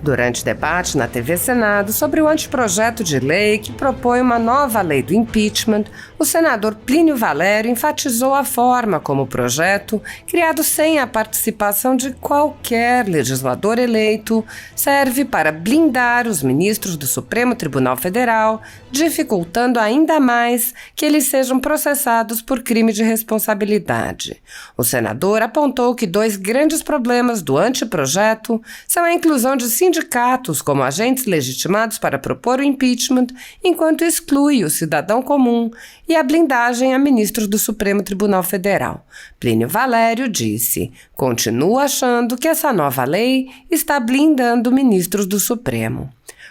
Durante debate na TV Senado sobre o anteprojeto de lei que propõe uma nova lei do impeachment, o senador Plínio Valério enfatizou a forma como o projeto, criado sem a participação de qualquer legislador eleito, serve para blindar os ministros do Supremo Tribunal Federal, dificultando ainda mais que eles sejam processados por crime de responsabilidade. O senador apontou que 2 grandes problemas do anteprojeto são a inclusão de sindicatos como agentes legitimados para propor o impeachment, enquanto exclui o cidadão comum, e a blindagem a ministros do Supremo Tribunal Federal. Plínio Valério disse: "Continuo achando que essa nova lei está blindando ministros do Supremo."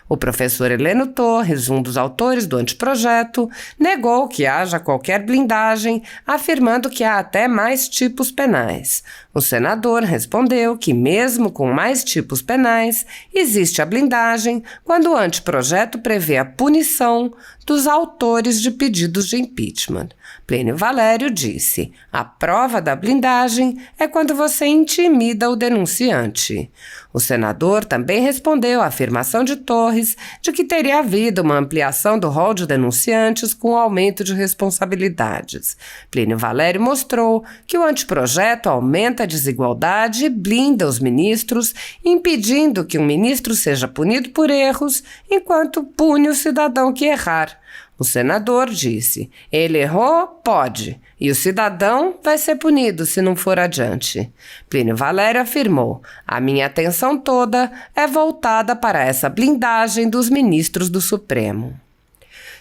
O professor Heleno Torres, um dos autores do anteprojeto, negou que haja qualquer blindagem, afirmando que há até mais tipos penais. O senador respondeu que, mesmo com mais tipos penais, existe a blindagem quando o anteprojeto prevê a punição dos autores de pedidos de impeachment. Plínio Valério disse: "A prova da blindagem é quando você intimida o denunciante." O senador também respondeu à afirmação de Torres de que teria havido uma ampliação do rol de denunciantes com o aumento de responsabilidades. Plínio Valério mostrou que o anteprojeto aumenta a desigualdade e blinda os ministros, impedindo que um ministro seja punido por erros, enquanto pune o cidadão que errar. O senador disse: "Ele errou? Pode. E o cidadão vai ser punido se não for adiante." Plínio Valério afirmou: "A minha atenção toda é voltada para essa blindagem dos ministros do Supremo."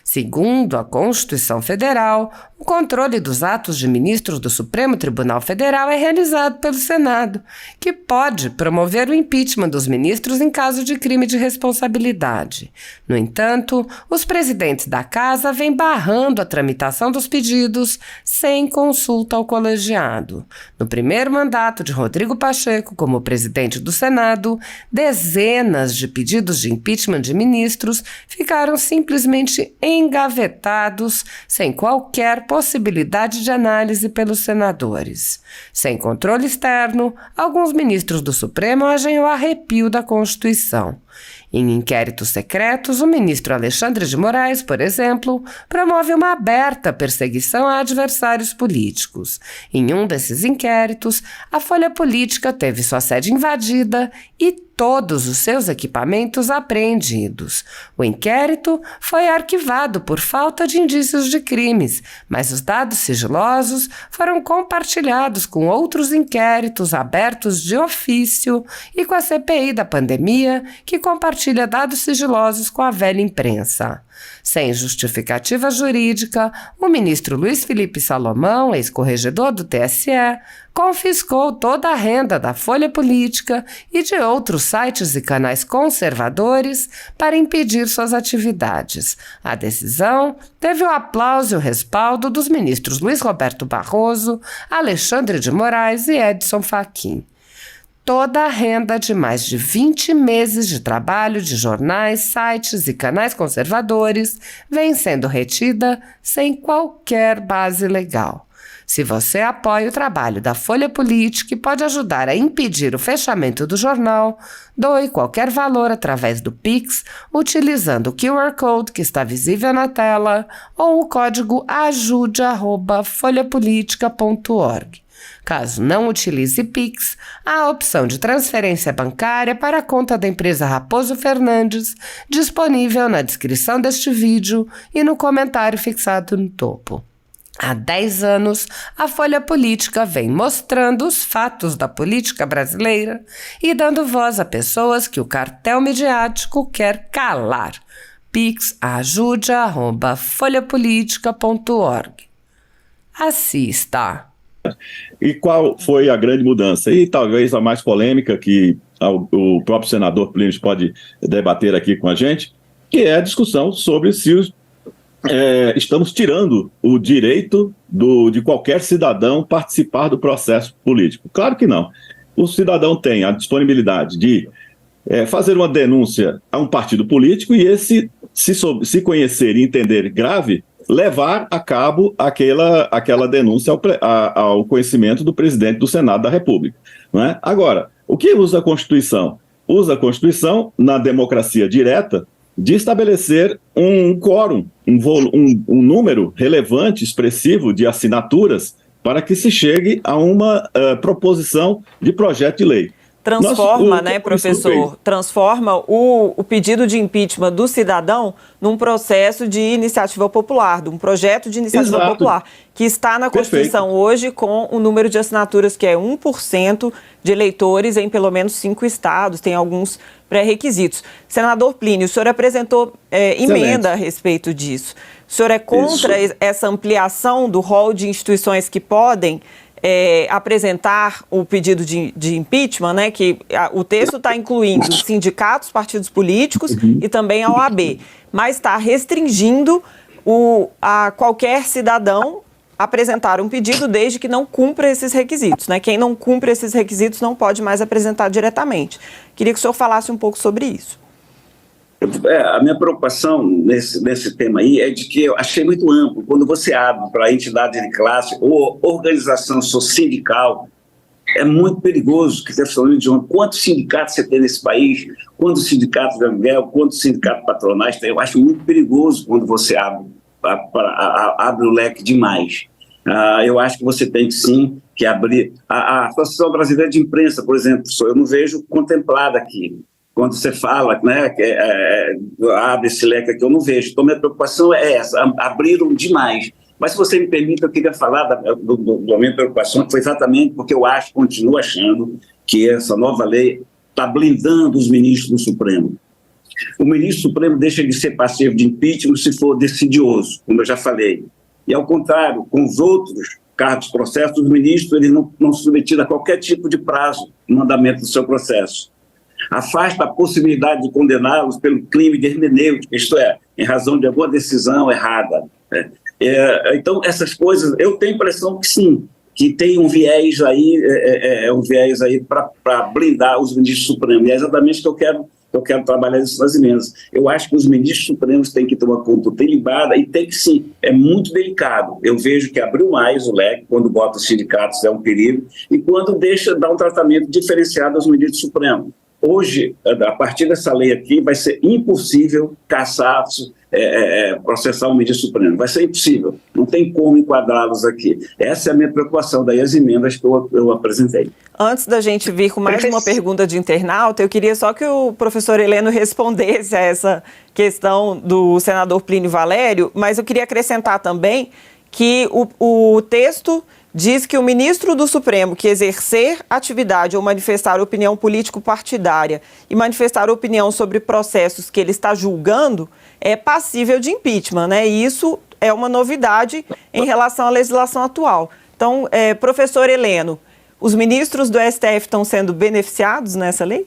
Segundo a Constituição Federal, o controle dos atos de ministros do Supremo Tribunal Federal é realizado pelo Senado, que pode promover o impeachment dos ministros em caso de crime de responsabilidade. No entanto, os presidentes da Casa vêm barrando a tramitação dos pedidos sem consulta ao colegiado. No primeiro mandato de Rodrigo Pacheco como presidente do Senado, dezenas de pedidos de impeachment de ministros ficaram simplesmente engavetados sem qualquer possibilidade de análise pelos senadores. Sem controle externo, alguns ministros do Supremo agem ao arrepio da Constituição. Em inquéritos secretos, o ministro Alexandre de Moraes, por exemplo, promove uma aberta perseguição a adversários políticos. Em um desses inquéritos, a Folha Política teve sua sede invadida e todos os seus equipamentos apreendidos. O inquérito foi arquivado por falta de indícios de crimes, mas os dados sigilosos foram compartilhados com outros inquéritos abertos de ofício e com a CPI da pandemia, que compartilha dados sigilosos com a velha imprensa. Sem justificativa jurídica, o ministro Luiz Felipe Salomão, ex-corregedor do TSE, confiscou toda a renda da Folha Política e de outros sites e canais conservadores para impedir suas atividades. A decisão teve o aplauso e o respaldo dos ministros Luiz Roberto Barroso, Alexandre de Moraes e Edson Fachin. Toda a renda de mais de 20 meses de trabalho de jornais, sites e canais conservadores vem sendo retida sem qualquer base legal. Se você apoia o trabalho da Folha Política e pode ajudar a impedir o fechamento do jornal, doe qualquer valor através do Pix, utilizando o QR Code que está visível na tela ou o código ajude@folhapolitica.org. Caso não utilize Pix, há a opção de transferência bancária para a conta da empresa Raposo Fernandes, disponível na descrição deste vídeo e no comentário fixado no topo. Há 10 anos, a Folha Política vem mostrando os fatos da política brasileira e dando voz a pessoas que o cartel midiático quer calar. Pix ajude@folhapolitica.org. Assista. E qual foi a grande mudança? E talvez a mais polêmica que o próprio senador Plínio pode debater aqui com a gente, que é a discussão sobre se estamos tirando o direito de qualquer cidadão participar do processo político. Claro que não. O cidadão tem a disponibilidade de fazer uma denúncia a um partido político e esse, se conhecer e entender grave, levar a cabo aquela denúncia ao conhecimento do presidente do Senado da República. Não é? Agora, o que usa a Constituição? usa a Constituição, na democracia direta, de estabelecer um quórum, um número relevante, expressivo de assinaturas para que se chegue a uma proposição de projeto de lei. Transforma, né, professor? Transforma o pedido de impeachment do cidadão num processo de iniciativa popular, de um projeto de iniciativa popular, que está na Constituição hoje com o número de assinaturas que é 1% de eleitores em pelo menos 5 estados, tem alguns pré-requisitos. Senador Plínio, o senhor apresentou emenda a respeito disso. O senhor é contra essa ampliação do rol de instituições que podem apresentar o pedido de impeachment, né, que o texto está incluindo sindicatos, partidos políticos e também a OAB, mas está restringindo a qualquer cidadão apresentar um pedido desde que não cumpra esses requisitos, né? Quem não cumpre esses requisitos não pode mais apresentar diretamente. Queria que o senhor falasse um pouco sobre isso. A minha preocupação nesse tema aí é de que eu achei muito amplo. Quando você abre para a entidade de classe ou organização sindical, é muito perigoso que você falando de quantos sindicatos você tem nesse país, quantos sindicatos de aluguel, quantos sindicatos patronais tem. Eu acho muito perigoso quando você abre o leque demais. Eu acho que você tem sim que abrir. A Associação Brasileira de Imprensa, por exemplo, eu não vejo contemplada aqui. Quando você fala, né, abre esse leque aqui, eu não vejo. Então, minha preocupação é essa, abriram demais. Mas, se você me permite, eu queria falar da minha preocupação, que foi exatamente porque eu continuo achando que essa nova lei está blindando os ministros do Supremo. O ministro Supremo deixa de ser passivo de impeachment se for decidioso, como eu já falei. E, ao contrário, com os outros cargos, processos, os ministros eles não são submetidos a qualquer tipo de prazo no andamento do seu processo. Afasta a possibilidade de condená-los pelo crime de hermenêutica, isto é, em razão de alguma decisão errada. Então, essas coisas, eu tenho a impressão que sim, que tem um viés aí, para blindar os ministros supremos. E é exatamente o que eu quero trabalhar isso nas emendas. Eu acho que os ministros supremos têm que ter uma conduta ilibada e tem que sim, é muito delicado. Eu vejo que abriu mais o leque, quando bota os sindicatos é um perigo, e quando dar um tratamento diferenciado aos ministros supremos. Hoje, a partir dessa lei aqui, vai ser impossível caçar, processar o ministro supremo. Vai ser impossível. Não tem como enquadrá-los aqui. Essa é a minha preocupação, daí as emendas que eu apresentei. Antes da gente vir com mais uma pergunta de internauta, eu queria só que o professor Heleno respondesse a essa questão do senador Plínio Valério, mas eu queria acrescentar também que o texto diz que o ministro do Supremo que exercer atividade ou manifestar opinião político-partidária e manifestar opinião sobre processos que ele está julgando é passível de impeachment, né? E isso é uma novidade em relação à legislação atual. Então, professor Heleno, os ministros do STF estão sendo beneficiados nessa lei?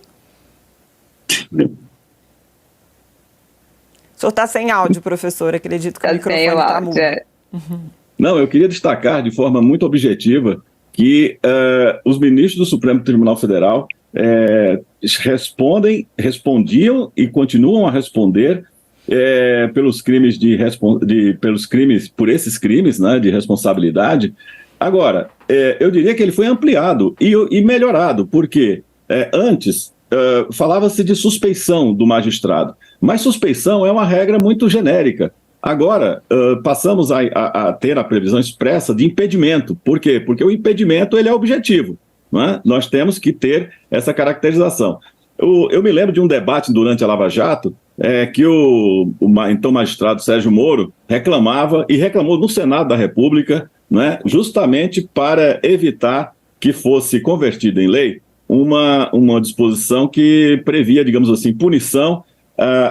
O senhor está sem áudio, professor. Acredito que o microfone está mudo. Não, eu queria destacar de forma muito objetiva que os ministros do Supremo Tribunal Federal respondiam e continuam a responder por esses crimes, né, de responsabilidade. Agora, eu diria que ele foi ampliado e melhorado, porque antes falava-se de suspeição do magistrado, mas suspeição é uma regra muito genérica. Agora, passamos a ter a previsão expressa de impedimento. Por quê? Porque o impedimento ele é objetivo, não é? Nós temos que ter essa caracterização. Eu me lembro de um debate durante a Lava Jato que o então magistrado Sérgio Moro reclamou no Senado da República, não é? Justamente para evitar que fosse convertida em lei uma disposição que previa, digamos assim, punição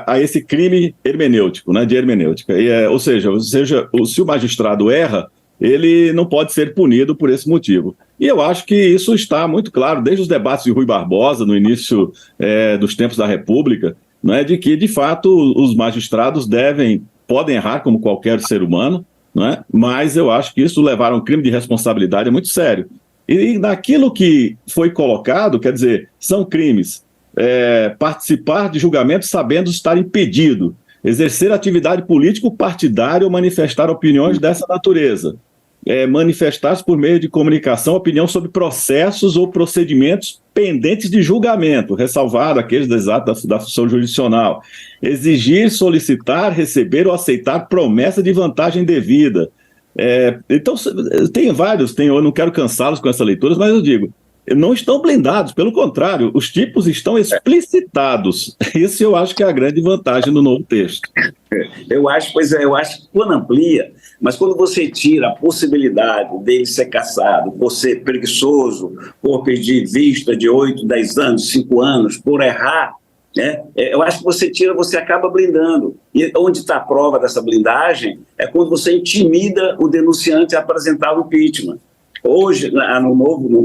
a esse crime hermenêutico, né, de hermenêutica. Ou seja, se o magistrado erra, ele não pode ser punido por esse motivo. E eu acho que isso está muito claro, desde os debates de Rui Barbosa, no início dos tempos da República, né, de que, de fato, os magistrados podem errar como qualquer ser humano, né, mas eu acho que isso levar a um crime de responsabilidade é muito sério. E naquilo que foi colocado, quer dizer, são crimes. Participar de julgamento sabendo estar impedido, exercer atividade político-partidária ou manifestar opiniões dessa natureza. manifestar-se por meio de comunicação opinião sobre processos ou procedimentos pendentes de julgamento, ressalvado aqueles da função jurisdicional, exigir, solicitar, receber ou aceitar promessa de vantagem devida. Então, tem vários, eu não quero cansá-los com essa leitura, mas eu digo, não estão blindados, pelo contrário, os tipos estão explicitados. Isso eu acho que é a grande vantagem do novo texto. Eu acho que quando amplia, mas quando você tira a possibilidade dele ser cassado por ser preguiçoso, por pedir vista de 8, 10 anos, 5 anos, por errar, né? Eu acho que você acaba blindando. E onde está a prova dessa blindagem é quando você intimida o denunciante a apresentar o impeachment. Hoje, no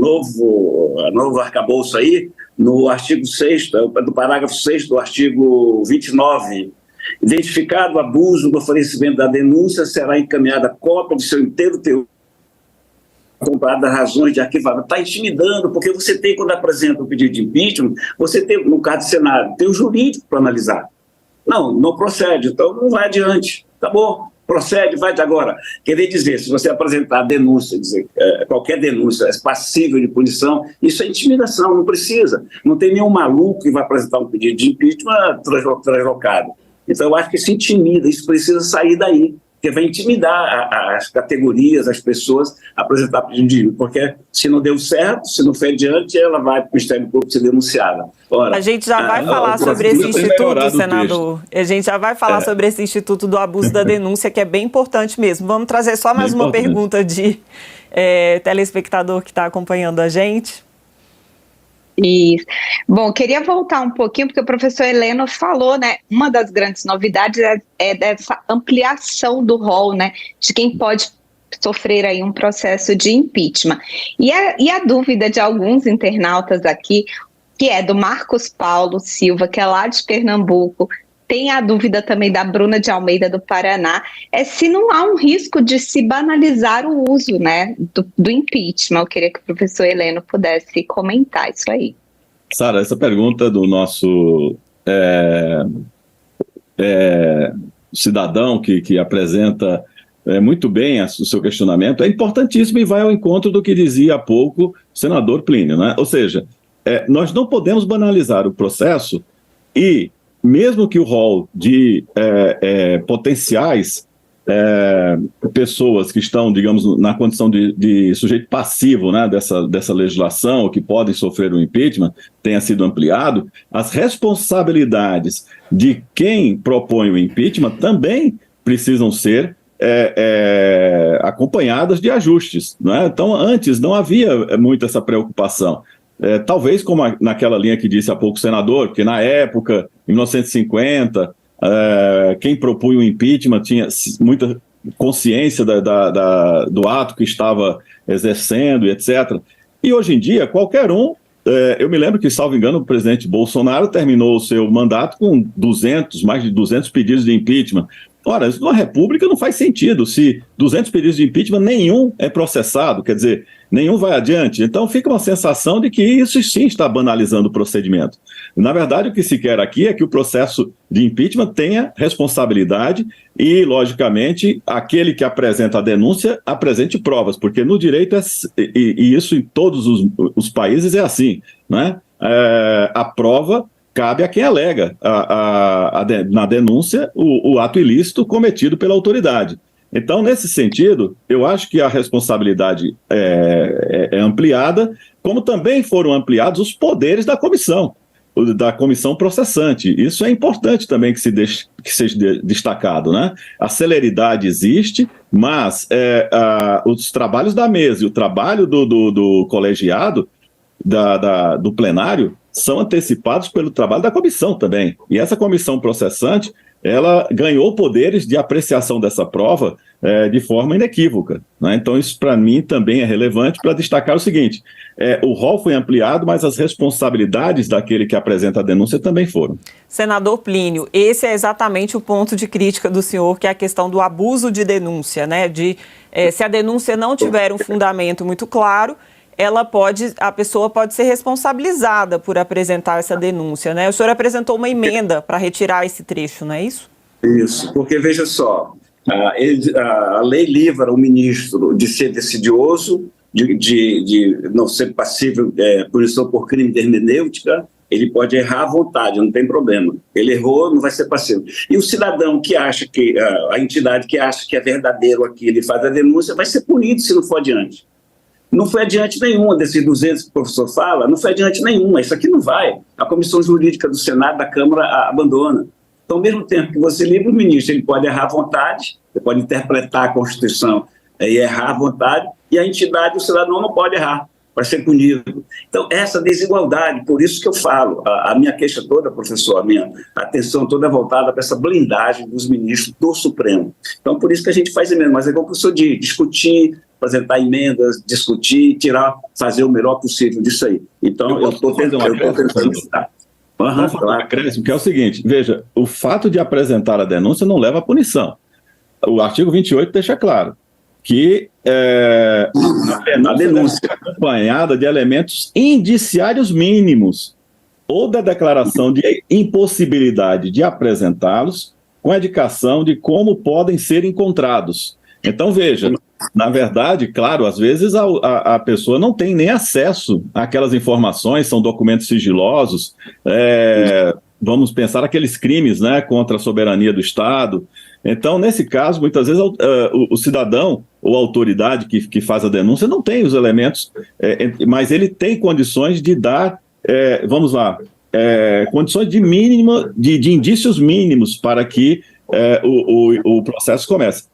novo arcabouço aí, no artigo 6º, do parágrafo 6º do artigo 29, identificado o abuso do oferecimento da denúncia, será encaminhada cópia de seu inteiro teor comparada a razões de arquivamento. Está intimidando, porque você tem, quando apresenta o pedido de impeachment, você tem, no caso do Senado, tem o jurídico para analisar. Não procede, então não vai adiante. Tá bom, procede, vai de agora. Querer dizer, se você apresentar a denúncia, dizer, qualquer denúncia é passível de punição, isso é intimidação, não precisa. Não tem nenhum maluco que vai apresentar um pedido de impeachment translocado. Então, eu acho que isso intimida, isso precisa sair daí, porque vai intimidar as categorias, as pessoas a apresentar pedido de impeachment, porque se não deu certo, se não foi adiante, ela vai para o Ministério Público ser denunciada. Ora, a gente já vai falar sobre esse instituto, senador. A gente já vai falar sobre esse instituto do abuso da denúncia, que é bem importante mesmo. Vamos trazer só mais uma pergunta de telespectador que está acompanhando a gente. Isso. Bom, queria voltar um pouquinho, porque o professor Heleno falou, né, uma das grandes novidades é dessa ampliação do rol, né, de quem pode sofrer aí um processo de impeachment. E a dúvida de alguns internautas aqui, que é do Marcos Paulo Silva, que é lá de Pernambuco, tem a dúvida também da Bruna de Almeida, do Paraná, é se não há um risco de se banalizar o uso, né, do impeachment. Eu queria que o professor Heleno pudesse comentar isso aí. Sara, essa pergunta do nosso cidadão que apresenta muito bem o seu questionamento é importantíssimo e vai ao encontro do que dizia há pouco o senador Plínio, né? Ou seja, nós não podemos banalizar o processo e mesmo que o rol de potenciais pessoas que estão, digamos, na condição de sujeito passivo, né, dessa legislação, que podem sofrer um impeachment, tenha sido ampliado, as responsabilidades de quem propõe o impeachment também precisam ser acompanhadas de ajustes, né? Então, antes não havia muito essa preocupação. Talvez como naquela linha que disse há pouco o senador, que na época, em 1950, quem propunha o impeachment tinha muita consciência do ato que estava exercendo, etc. E hoje em dia, qualquer um, eu me lembro que, salvo engano, o presidente Bolsonaro terminou o seu mandato com mais de 200 pedidos de impeachment. Ora, isso numa república não faz sentido. Se 200 pedidos de impeachment, nenhum é processado, quer dizer, nenhum vai adiante. Então fica uma sensação de que isso sim está banalizando o procedimento. Na verdade, o que se quer aqui é que o processo de impeachment tenha responsabilidade e, logicamente, aquele que apresenta a denúncia apresente provas, porque no direito, e isso em todos os países é assim, né? A prova cabe a quem alega na denúncia o ato ilícito cometido pela autoridade. Então, nesse sentido, eu acho que a responsabilidade é ampliada, como também foram ampliados os poderes da comissão processante. Isso é importante também que seja destacado, né? A celeridade existe, mas os trabalhos da mesa e o trabalho do colegiado, do plenário, são antecipados pelo trabalho da comissão também. E essa comissão processante, ela ganhou poderes de apreciação dessa prova de forma inequívoca, né? Então isso para mim também é relevante para destacar o seguinte, o rol foi ampliado, mas as responsabilidades daquele que apresenta a denúncia também foram. Senador Plínio, esse é exatamente o ponto de crítica do senhor, que é a questão do abuso de denúncia, né? Se a denúncia não tiver um fundamento muito claro, a pessoa pode ser responsabilizada por apresentar essa denúncia, né? O senhor apresentou uma emenda para retirar esse trecho, não é isso? Isso, porque veja só, A lei livra o ministro de ser decidioso, de não ser passível punição por crime de hermenêutica. Ele pode errar à vontade, não tem problema. Ele errou, não vai ser passivo. E o cidadão que acha que, a entidade que acha que é verdadeiro aqui, ele faz a denúncia, vai ser punido se não for adiante. Não foi adiante nenhuma desses 200 que o professor fala, não foi adiante nenhuma. Isso aqui não vai. A Comissão Jurídica do Senado, da Câmara, abandona. Então, ao mesmo tempo que você livra o ministro, ele pode errar à vontade, ele pode interpretar a Constituição e errar à vontade, e a entidade, o cidadão, não pode errar, vai ser punido. Então, essa desigualdade, por isso que eu falo, a minha queixa toda, professor, a minha atenção toda é voltada para essa blindagem dos ministros do Supremo. Então, por isso que a gente faz emenda, mas é igual o professor diz, discutir, apresentar emendas, discutir, tirar, fazer o melhor possível disso aí. Então, eu estou tentando citar. Claro. Que é o seguinte, veja, o fato de apresentar a denúncia não leva à punição. O artigo 28 deixa claro que a denúncia é acompanhada de elementos indiciários mínimos ou da declaração de impossibilidade de apresentá-los com a indicação de como podem ser encontrados. Então, veja, na verdade, claro, às vezes a pessoa não tem nem acesso àquelas informações, são documentos sigilosos, vamos pensar aqueles crimes, né, contra a soberania do Estado. Então, nesse caso, muitas vezes o cidadão ou a autoridade que faz a denúncia não tem os elementos, mas ele tem condições de dar, condições de indícios mínimos para que o processo comece.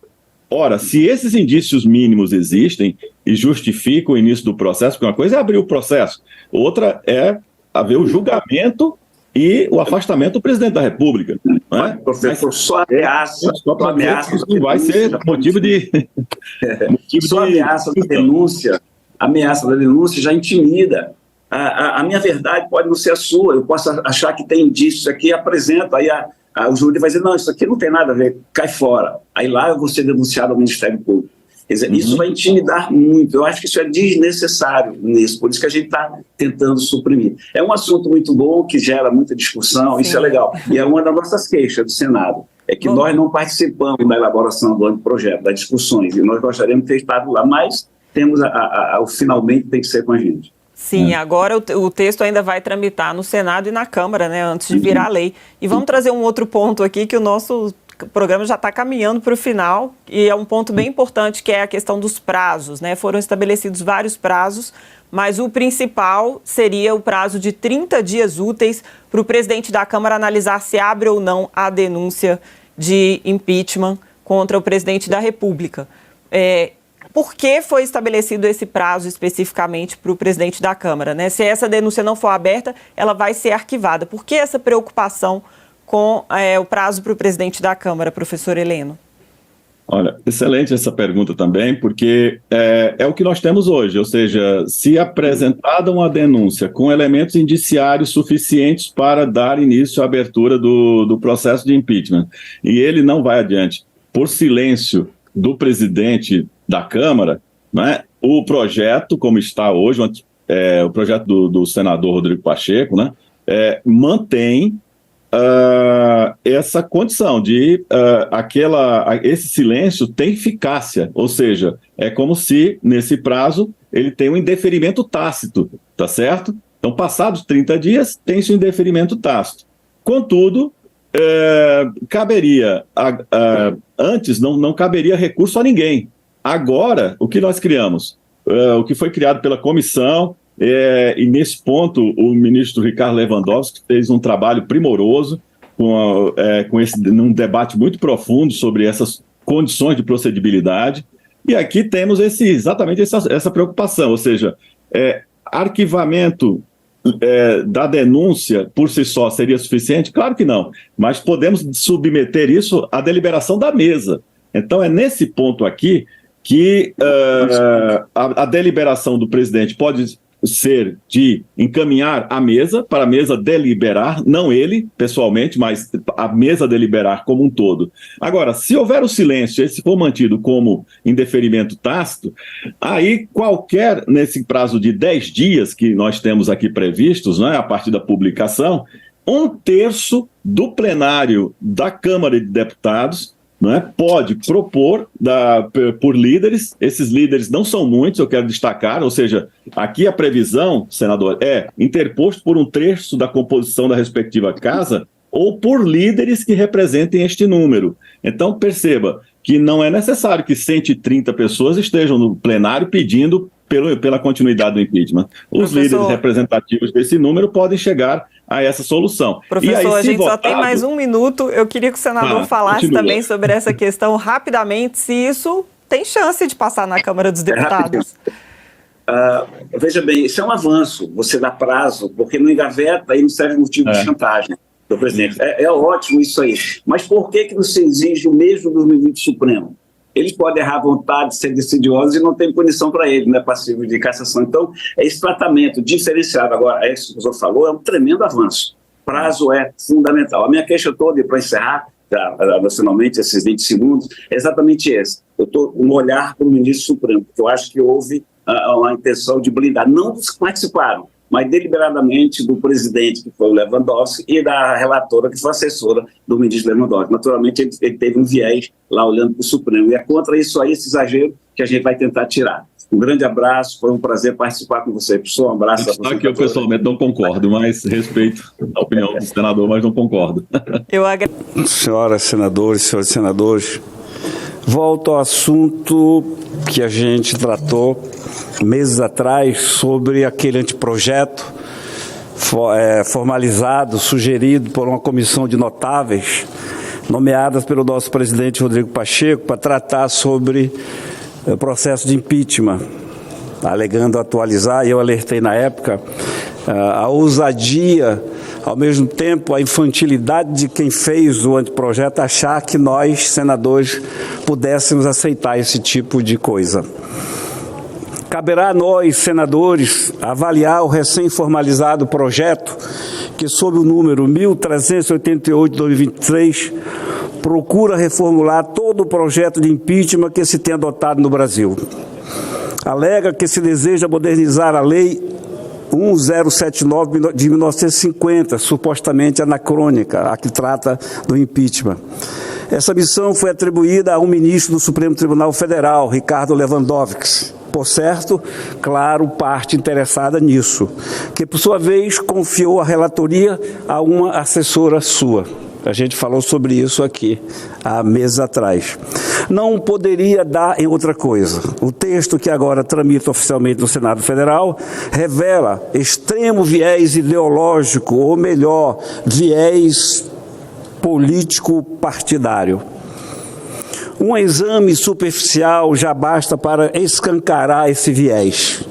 Ora, se esses indícios mínimos existem e justificam o início do processo, porque uma coisa é abrir o processo, outra é haver o julgamento e o afastamento do presidente da República. Não é? Professor, só ameaça. Isso não vai ser motivo de. Só ameaça da denúncia já intimida. A minha verdade pode não ser a sua, eu posso achar que tem indícios aqui, apresento, aí o júri vai dizer, não, isso aqui não tem nada a ver, cai fora. Aí lá eu vou ser denunciado ao Ministério Público. Quer dizer, isso vai intimidar muito. Eu acho que isso é desnecessário nisso, por isso que a gente está tentando suprimir. É um assunto muito bom, que gera muita discussão, Sim. Isso é legal. E é uma das nossas queixas do Senado, é que nós não participamos da elaboração do projeto, das discussões, e nós gostaríamos de ter estado lá, mas temos o finalmente tem que ser com a gente. Sim, agora o texto ainda vai tramitar no Senado e na Câmara, né, antes de virar lei. E vamos trazer um outro ponto aqui, que o nosso programa já está caminhando para o final, e é um ponto bem importante, que é a questão dos prazos, né? Foram estabelecidos vários prazos, mas o principal seria o prazo de 30 dias úteis para o presidente da Câmara analisar se abre ou não a denúncia de impeachment contra o presidente da República. Por que foi estabelecido esse prazo especificamente para o presidente da Câmara, né? Se essa denúncia não for aberta, ela vai ser arquivada. Por que essa preocupação com o prazo para o presidente da Câmara, professor Heleno? Olha, excelente essa pergunta também, porque é o que nós temos hoje, ou seja, se apresentada uma denúncia com elementos indiciários suficientes para dar início à abertura do processo de impeachment, e ele não vai adiante por silêncio do presidente da Câmara, né, o projeto, como está hoje, o projeto do senador Rodrigo Pacheco, né, mantém essa condição de esse silêncio tem eficácia, ou seja, é como se nesse prazo ele tem um indeferimento tácito, tá certo? Então, passados 30 dias, tem-se um indeferimento tácito. Contudo, caberia, antes não caberia recurso a ninguém. Agora, o que nós criamos? O que foi criado pela comissão, e nesse ponto o ministro Ricardo Lewandowski fez um trabalho primoroso, num debate muito profundo sobre essas condições de procedibilidade, e aqui temos exatamente essa preocupação, ou seja, arquivamento da denúncia por si só seria suficiente? Claro que não, mas podemos submeter isso à deliberação da mesa. Então é nesse ponto aqui que a deliberação do presidente pode ser de encaminhar a mesa, para a mesa deliberar, não ele pessoalmente, mas a mesa deliberar como um todo. Agora, se houver o silêncio, se for mantido como indeferimento tácito, aí nesse prazo de 10 dias que nós temos aqui previstos, né, a partir da publicação, 1/3 do plenário da Câmara de Deputados não é, pode propor por líderes. Esses líderes não são muitos, eu quero destacar, ou seja, aqui a previsão, senador, é interposto por 1/3 da composição da respectiva casa ou por líderes que representem este número. Então, perceba que não é necessário que 130 pessoas estejam no plenário pedindo pela continuidade do impeachment. Os líderes representativos desse número podem chegar a essa solução. Professor, e aí, a gente votado, só tem mais 1 minuto. Eu queria que o senador falasse também sobre essa questão rapidamente, se isso tem chance de passar na Câmara dos Deputados. Veja bem, isso é um avanço, você dá prazo, porque não engaveta e não serve motivo de chantagem do presidente. É ótimo isso aí. Mas por que não se exige o mesmo do ministro Supremo? Eles podem errar à vontade, ser decidiosos e não tem punição para ele, não é passivo de cassação. Então, esse tratamento diferenciado, agora, é isso que o professor falou, é um tremendo avanço. Prazo é fundamental. A minha queixa toda, para encerrar, nacionalmente, esses 20 segundos, é exatamente esse. Eu estou no olhar para o ministro Supremo, porque eu acho que houve uma intenção de blindar, não dos que participaram, mas deliberadamente do presidente, que foi o Lewandowski, e da relatora, que foi assessora do ministro Lewandowski. Naturalmente, ele teve um viés lá olhando para o Supremo. E é contra isso aí, esse exagero, que a gente vai tentar tirar. Um grande abraço, foi um prazer participar com você, professor. Um abraço. Está que eu pessoalmente não concordo, mas respeito a opinião do senador, mas não concordo. Senhoras senadores, senhores senadores, volto ao assunto que a gente tratou meses atrás sobre aquele anteprojeto formalizado, sugerido por uma comissão de notáveis nomeadas pelo nosso presidente Rodrigo Pacheco para tratar sobre o processo de impeachment, alegando atualizar, e eu alertei na época, a ousadia, ao mesmo tempo a infantilidade de quem fez o anteprojeto achar que nós, senadores, pudéssemos aceitar esse tipo de coisa. Caberá a nós, senadores, avaliar o recém-formalizado projeto que, sob o número 1388/2023, procura reformular todo o projeto de impeachment que se tem adotado no Brasil. Alega que se deseja modernizar a Lei 1079 de 1950, supostamente anacrônica, a que trata do impeachment. Essa missão foi atribuída a um ministro do Supremo Tribunal Federal, Ricardo Lewandowski. Por certo, claro, parte interessada nisso, que por sua vez confiou a relatoria a uma assessora sua. A gente falou sobre isso aqui há meses atrás. Não poderia dar em outra coisa. O texto que agora tramita oficialmente no Senado Federal revela extremo viés ideológico, ou melhor, viés político partidário. Um exame superficial já basta para escancarar esse viés.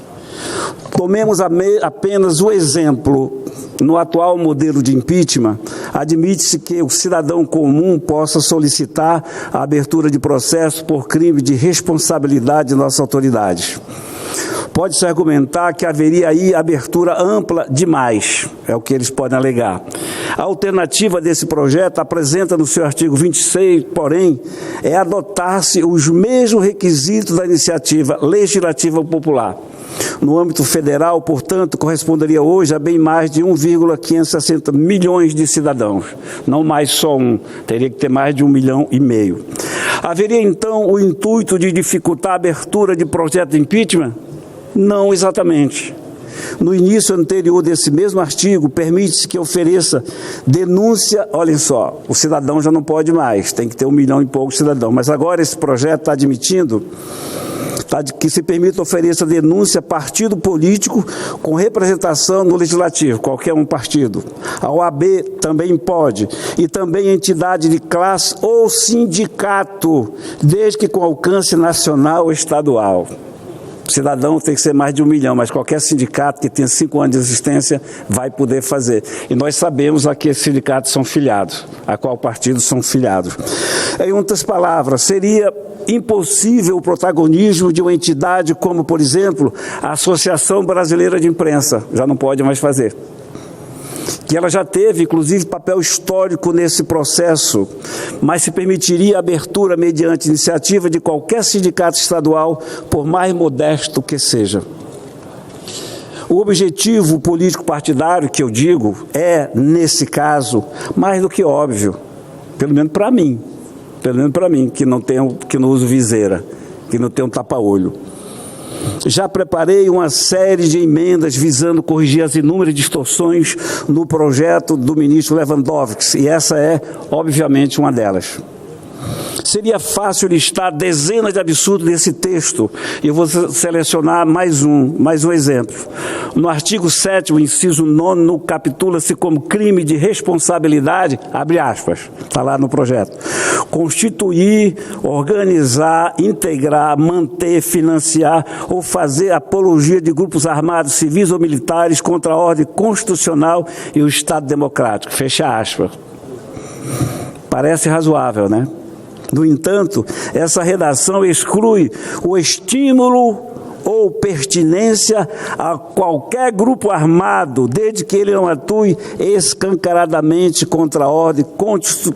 Tomemos apenas o exemplo. No atual modelo de impeachment, admite-se que o cidadão comum possa solicitar a abertura de processo por crime de responsabilidade de nossas autoridades. Pode-se argumentar que haveria aí abertura ampla demais, é o que eles podem alegar. A alternativa desse projeto apresenta no seu artigo 26, porém, é adotar-se os mesmos requisitos da iniciativa legislativa popular. No âmbito federal, portanto, corresponderia hoje a bem mais de 1,560 milhões de cidadãos. Não mais só um, teria que ter mais de 1,5 milhão. Haveria, então, o intuito de dificultar a abertura de projeto de impeachment? Não exatamente. No início anterior desse mesmo artigo, permite-se que ofereça denúncia, olhem só, o cidadão já não pode mais, tem que ter 1 milhão e pouco de cidadãos, mas agora esse projeto está admitindo que se permita ofereça denúncia a partido político com representação no legislativo, qualquer um partido. A OAB também pode, e também entidade de classe ou sindicato, desde que com alcance nacional ou estadual. O cidadão tem que ser mais de 1 milhão, mas qualquer sindicato que tenha 5 anos de existência vai poder fazer. E nós sabemos a que esses sindicatos são filiados, a qual partido são filiados. Em outras palavras, seria impossível o protagonismo de uma entidade como, por exemplo, a Associação Brasileira de Imprensa, já não pode mais fazer. Que ela já teve, inclusive, papel histórico nesse processo, mas se permitiria a abertura mediante iniciativa de qualquer sindicato estadual, por mais modesto que seja. O objetivo político partidário, que eu digo, é, nesse caso, mais do que óbvio, pelo menos para mim. pelo menos para mim, que não uso viseira, que não tenho tapa-olho. Já preparei uma série de emendas visando corrigir as inúmeras distorções no projeto do ministro Lewandowski, e essa é, obviamente, uma delas. Seria fácil listar dezenas de absurdos desse texto. Eu vou selecionar mais um exemplo. No artigo 7º, inciso 9º, capitula-se como crime de responsabilidade, abre aspas, está lá no projeto, constituir, organizar, integrar, manter, financiar ou fazer apologia de grupos armados, civis ou militares contra a ordem constitucional e o Estado democrático, fecha aspas. Parece razoável, né? No entanto, essa redação exclui o estímulo ou pertinência a qualquer grupo armado, desde que ele não atue escancaradamente contra a ordem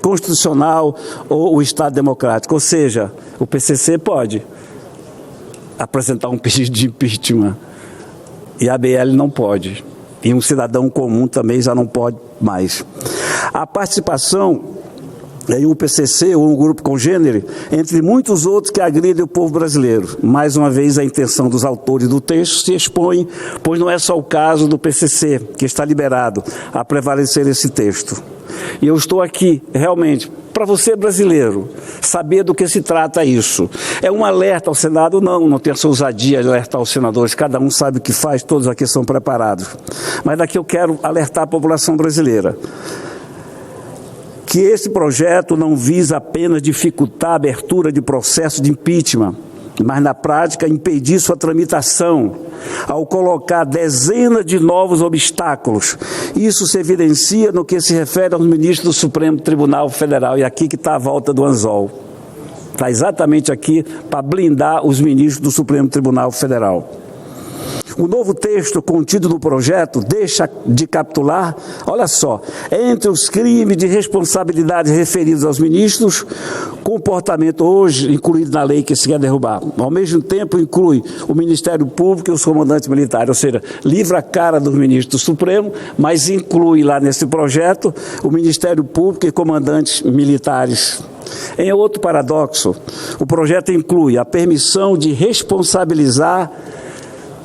constitucional ou o Estado democrático. Ou seja, o PCC pode apresentar um pedido de impeachment e a ABL não pode. E um cidadão comum também já não pode mais. A participação em um PCC ou um grupo congênere, entre muitos outros que agridem o povo brasileiro. Mais uma vez, a intenção dos autores do texto se expõe, pois não é só o caso do PCC, que está liberado a prevalecer esse texto. E eu estou aqui, realmente, para você brasileiro, saber do que se trata isso. É um alerta ao Senado? Não tem essa ousadia de alertar os senadores, cada um sabe o que faz, todos aqui são preparados. Mas daqui eu quero alertar a população brasileira que esse projeto não visa apenas dificultar a abertura de processo de impeachment, mas, na prática, impedir sua tramitação, ao colocar dezenas de novos obstáculos. Isso se evidencia no que se refere aos ministros do Supremo Tribunal Federal, e aqui que está a volta do anzol. Está exatamente aqui para blindar os ministros do Supremo Tribunal Federal. O novo texto contido no projeto deixa de capitular, olha só, entre os crimes de responsabilidade referidos aos ministros, comportamento hoje incluído na lei que se quer derrubar. Ao mesmo tempo, inclui o Ministério Público e os comandantes militares, ou seja, livra a cara dos ministros do Supremo, mas inclui lá nesse projeto o Ministério Público e comandantes militares. Em outro paradoxo, o projeto inclui a permissão de responsabilizar.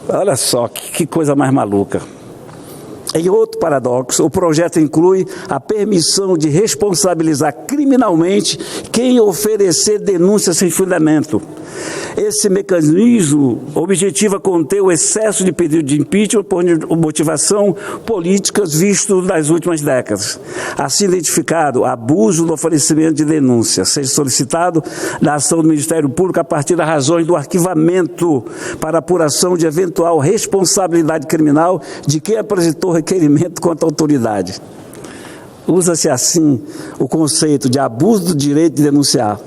Olha só, que coisa mais maluca. Em outro paradoxo, o projeto inclui a permissão de responsabilizar criminalmente quem oferecer denúncia sem fundamento. Esse mecanismo objetiva conter o excesso de pedido de impeachment por motivação políticas visto nas últimas décadas. Assim identificado, abuso no oferecimento de denúncia, seja solicitado na ação do Ministério Público a partir das razões do arquivamento para apuração de eventual responsabilidade criminal de quem apresentou requerimento contra a autoridade. Usa-se assim o conceito de abuso do direito de denunciar.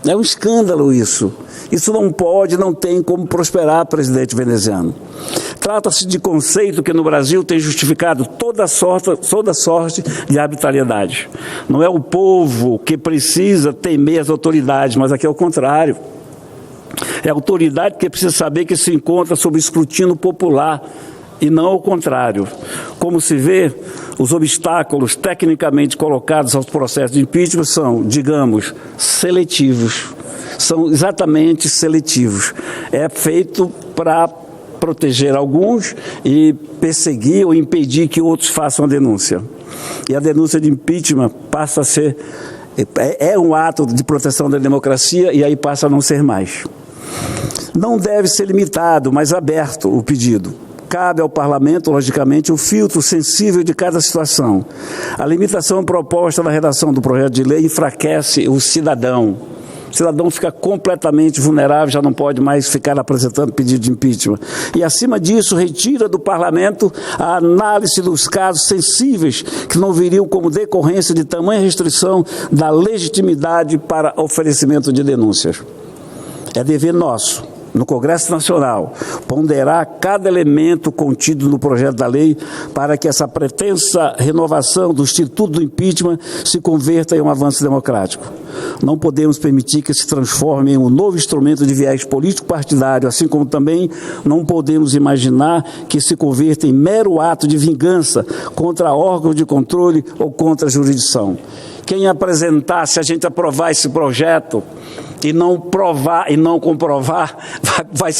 É um escândalo isso. Isso não pode, não tem como prosperar, presidente veneziano. Trata-se de conceito que no Brasil tem justificado toda sorte de arbitrariedade. Não é o povo que precisa temer as autoridades, mas aqui é o contrário. É a autoridade que precisa saber que se encontra sob escrutínio popular e não o contrário. Como se vê, os obstáculos tecnicamente colocados aos processos de impeachment são, digamos, seletivos. São exatamente seletivos. É feito para proteger alguns e perseguir ou impedir que outros façam a denúncia. E a denúncia de impeachment passa a ser, é um ato de proteção da democracia e aí passa a não ser mais. Não deve ser limitado, mas aberto o pedido. Cabe ao parlamento, logicamente, o filtro sensível de cada situação. A limitação proposta na redação do projeto de lei enfraquece o cidadão. O cidadão fica completamente vulnerável, já não pode mais ficar apresentando pedido de impeachment. E, acima disso, retira do parlamento a análise dos casos sensíveis que não viriam como decorrência de tamanha restrição da legitimidade para oferecimento de denúncias. É dever nosso, no Congresso Nacional, ponderar cada elemento contido no projeto da lei para que essa pretensa renovação do Instituto do Impeachment se converta em um avanço democrático. Não podemos permitir que se transforme em um novo instrumento de viés político-partidário, assim como também não podemos imaginar que se converta em mero ato de vingança contra órgãos de controle ou contra a jurisdição. quem apresentar, se a gente aprovar esse projeto e não provar e não comprovar, vai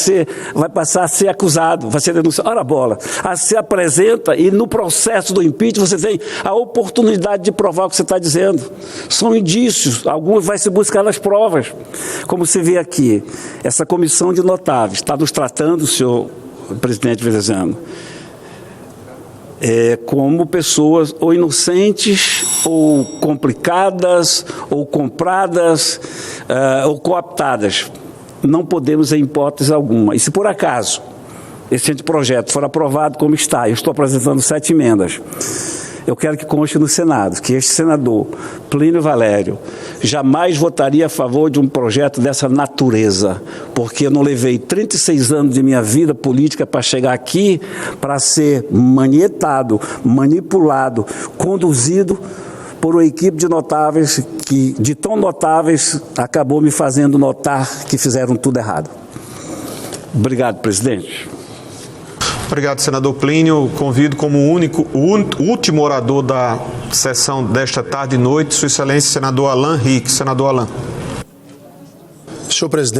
passar a ser acusado, vai ser denunciado. Ora bola, se apresenta e no processo do impeachment você tem a oportunidade de provar o que você está dizendo. São indícios, alguns vai se buscar nas provas. Como se vê aqui, essa comissão de notáveis está nos tratando, senhor presidente veneziano, como pessoas ou inocentes, ou complicadas, ou compradas, ou cooptadas. Não podemos, em hipótese alguma. E se por acaso esse projeto for aprovado como está, eu estou apresentando 7 emendas, eu quero que conste no Senado que este senador, Plínio Valério, jamais votaria a favor de um projeto dessa natureza, porque eu não levei 36 anos de minha vida política para chegar aqui para ser manietado, manipulado, conduzido por uma equipe de notáveis que, de tão notáveis, acabou me fazendo notar que fizeram tudo errado. Obrigado, presidente. Obrigado, senador Plínio. Convido como último orador da sessão desta tarde e noite, Sua Excelência, senador Alan Rick. Senador Alan. Senhor presidente.